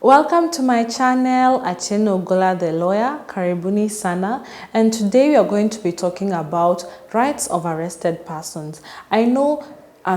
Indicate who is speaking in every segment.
Speaker 1: Welcome to my channel, Acheno Gola the lawyer, Karibuni Sana, and today we are going to be talking about rights of arrested persons. I know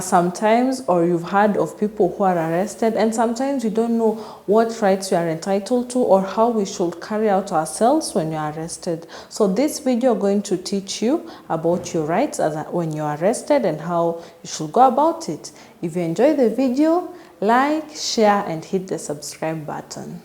Speaker 1: sometimes, or you've heard of people who are arrested, and sometimes you don't know what rights we are entitled to or how we should carry out ourselves when you are arrested. So this video is going to teach you about your rights when you are arrested and how you should go about it. If you enjoy the video, like, share, and hit the subscribe button.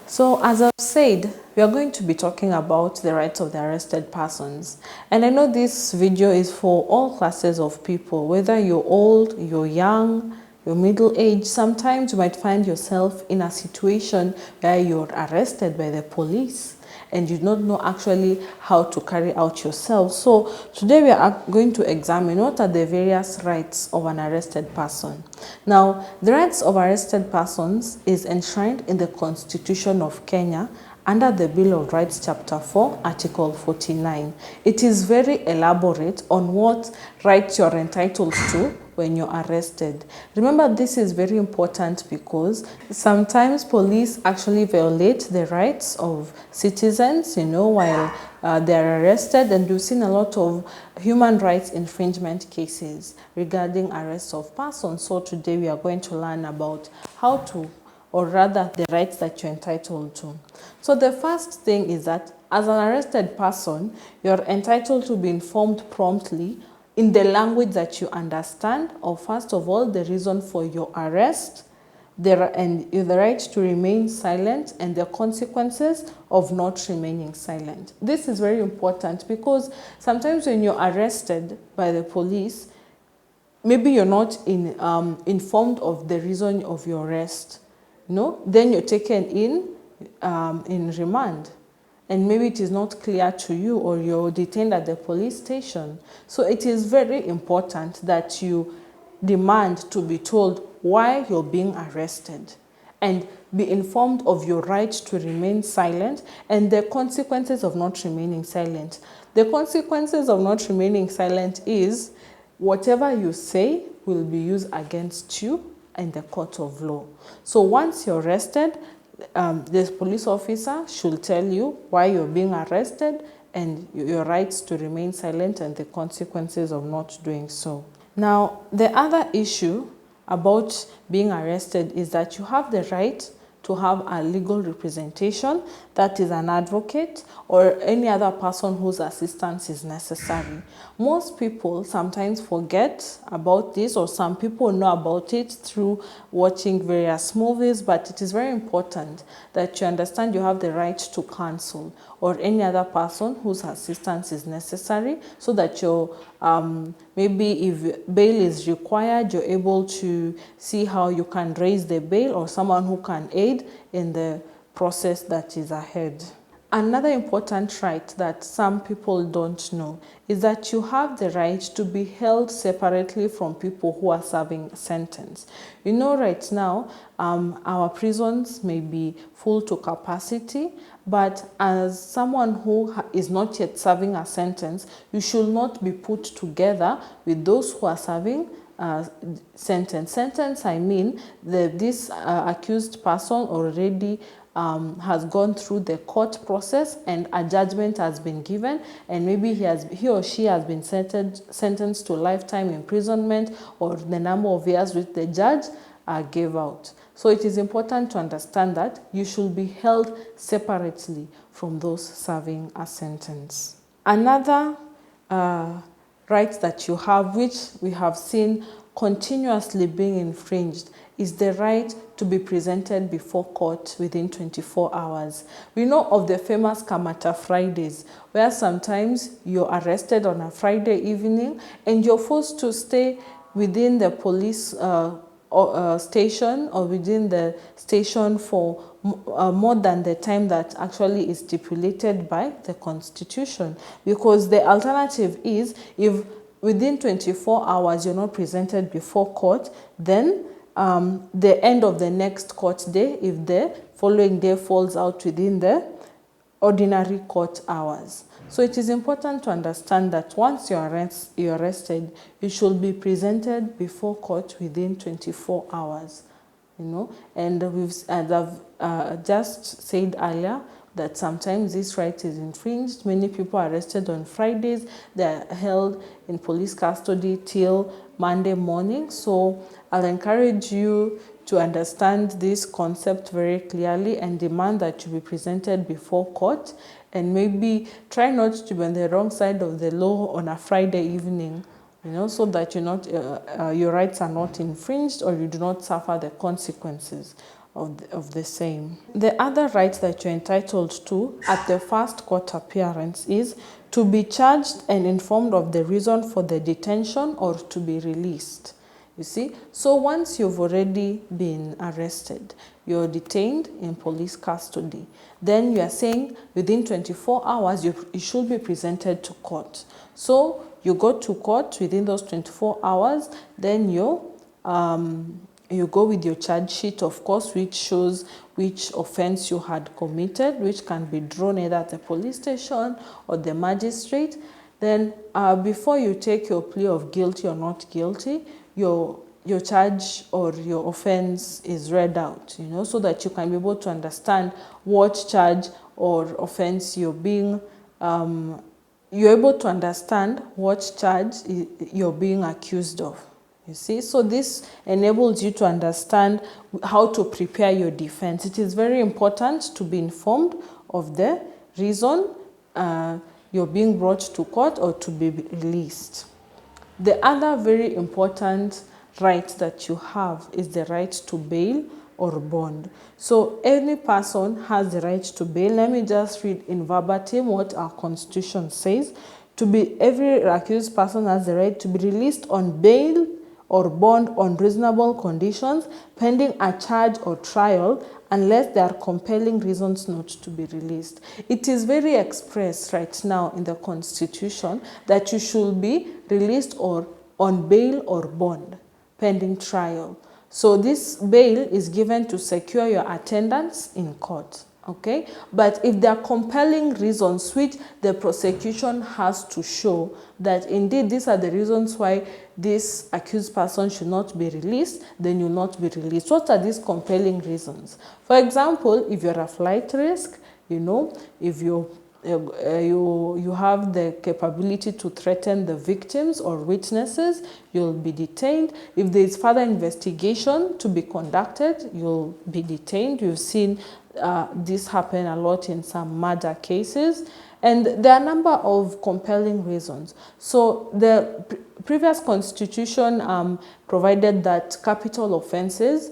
Speaker 1: So as I've said, we are going to be talking about the rights of the arrested persons. And I know this video is for all classes of people, whether you're old, you're young, you're middle-aged. Sometimes you might find yourself in a situation where you're arrested by the police and you don't know actually how to carry out yourself. So today we are going to examine what are the various rights of an arrested person. Now, the rights of arrested persons is enshrined in the Constitution of Kenya under the Bill of Rights Chapter 4, Article 49. It is very elaborate on what rights you are entitled to when you're arrested. Remember, this is very important because sometimes police actually violate the rights of citizens, while they're arrested, and we've seen a lot of human rights infringement cases regarding arrest of persons. So today we are going to learn about how to, or rather the rights that you're entitled to. So the first thing is that as an arrested person, you're entitled to be informed promptly in the language that you understand, or first of all, the reason for your arrest, the right to remain silent, and the consequences of not remaining silent. This is very important because sometimes when you're arrested by the police, maybe you're not informed of the reason of your arrest. Then you're taken in remand, and maybe it is not clear to you, or you're detained at the police station. So it is very important that you demand to be told why you're being arrested and be informed of your right to remain silent and the consequences of not remaining silent. The consequences of not remaining silent is whatever you say will be used against you in the court of law. So once you're arrested, the police officer should tell you why you're being arrested and your rights to remain silent and the consequences of not doing so. Now, the other issue about being arrested is that you have the right to have a legal representation, that is an advocate or any other person whose assistance is necessary. Most people sometimes forget about this, or some people know about it through watching various movies, but it is very important that you understand you have the right to counsel or any other person whose assistance is necessary, so that you're maybe if bail is required, you're able to see how you can raise the bail, or someone who can aid in the process that is ahead. Another important right that some people don't know is that you have the right to be held separately from people who are serving a sentence. Right now, our prisons may be full to capacity, but as someone who is not yet serving a sentence, you should not be put together with those who are serving sentence. Sentence, I mean, this accused person already has gone through the court process and a judgment has been given, and maybe he or she has been sentenced to lifetime imprisonment, or the number of years which the judge gave out. So it is important to understand that you should be held separately from those serving a sentence. Another right that you have, which we have seen continuously being infringed, is the right to be presented before court within 24 hours. We know of the famous Kamata Fridays, where sometimes you're arrested on a Friday evening and you're forced to stay within the police station or within the station for more than the time that actually is stipulated by the Constitution. Because the alternative is, if within 24 hours you're not presented before court, then the end of the next court day, if the following day falls out within the ordinary court hours. So it is important to understand that once you're arrested, you should be presented before court within 24 hours. And as I've just said earlier, that sometimes this right is infringed. Many people are arrested on Fridays. They're held in police custody till Monday morning. So I'll encourage you to understand this concept very clearly and demand that you be presented before court, and maybe try not to be on the wrong side of the law on a Friday evening, so that your rights are not infringed, or you do not suffer the consequences of the same. The other right that you're entitled to at the first court appearance is to be charged and informed of the reason for the detention or to be released. You see, so once you've already been arrested, you're detained in police custody, then you are saying within 24 hours you should be presented to court. So you go to court within those 24 hours, then you go with your charge sheet, of course, which shows which offense you had committed, which can be drawn either at the police station or the magistrate. Then before you take your plea of guilty or not guilty, your charge or your offense is read out, so that you can be able to understand what charge or offense you're able to understand what charge you're being accused of. You see, so this enables you to understand how to prepare your defense. It is very important to be informed of the reason you're being brought to court or to be released. The other very important right that you have is the right to bail or bond. So any person has the right to bail. Let me just read in verbatim what our Constitution says. Every accused person has the right to be released on bail or bond on reasonable conditions, pending a charge or trial, unless there are compelling reasons not to be released. It is very express right now in the Constitution that you should be released or on bail or bond, pending trial. So this bail is given to secure your attendance in court. Okay, but if there are compelling reasons which the prosecution has to show that indeed these are the reasons why this accused person should not be released, then you'll not be released. What are these compelling reasons? For example, if you're a flight risk, if you have the capability to threaten the victims or witnesses, you'll be detained. If there is further investigation to be conducted, you'll be detained. You've seen this happen a lot in some murder cases, and there are a number of compelling reasons. So the previous Constitution provided that for capital offenses,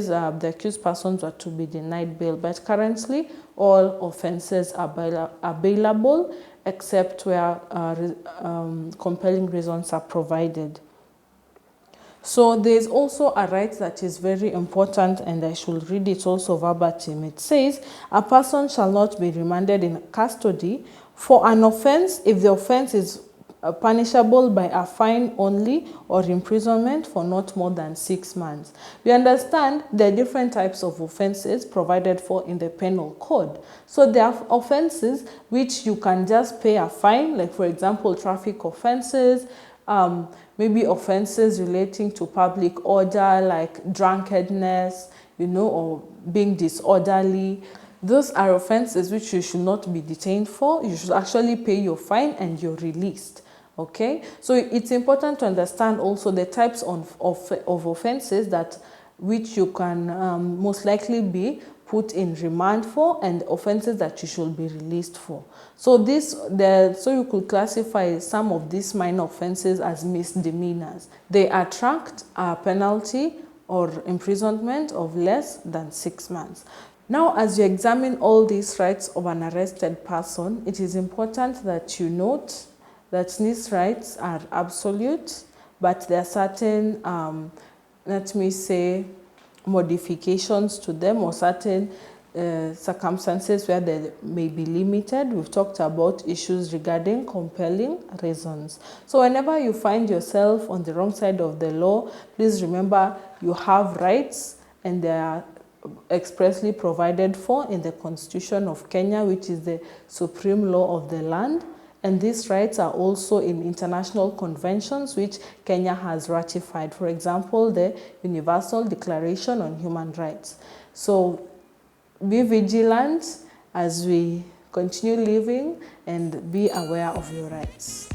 Speaker 1: the accused persons were to be denied bail, but currently all offenses are bailable except where compelling reasons are provided. So there's also a right that is very important, and I should read it also verbatim. It says, a person shall not be remanded in custody for an offense if the offense is punishable by a fine only or imprisonment for not more than 6 months. We understand there are different types of offenses provided for in the penal code. So there are offenses which you can just pay a fine, like for example, traffic offenses, maybe offenses relating to public order like drunkenness, or being disorderly. Those are offenses which you should not be detained for. You should actually pay your fine and you're released. Okay, so it's important to understand also the types of offenses which you can most likely be put in remand for, and offenses that you should be released for. So you could classify some of these minor offenses as misdemeanors. They attract a penalty or imprisonment of less than 6 months. Now, as you examine all these rights of an arrested person, it is important that you note that these rights are absolute, but there are certain, let me say, modifications to them, or certain circumstances where they may be limited. We've talked about issues regarding compelling reasons. So whenever you find yourself on the wrong side of the law, please remember you have rights, and they are expressly provided for in the Constitution of Kenya, which is the supreme law of the land. And these rights are also in international conventions which Kenya has ratified. For example, the Universal Declaration on Human Rights. So be vigilant as we continue living, and be aware of your rights.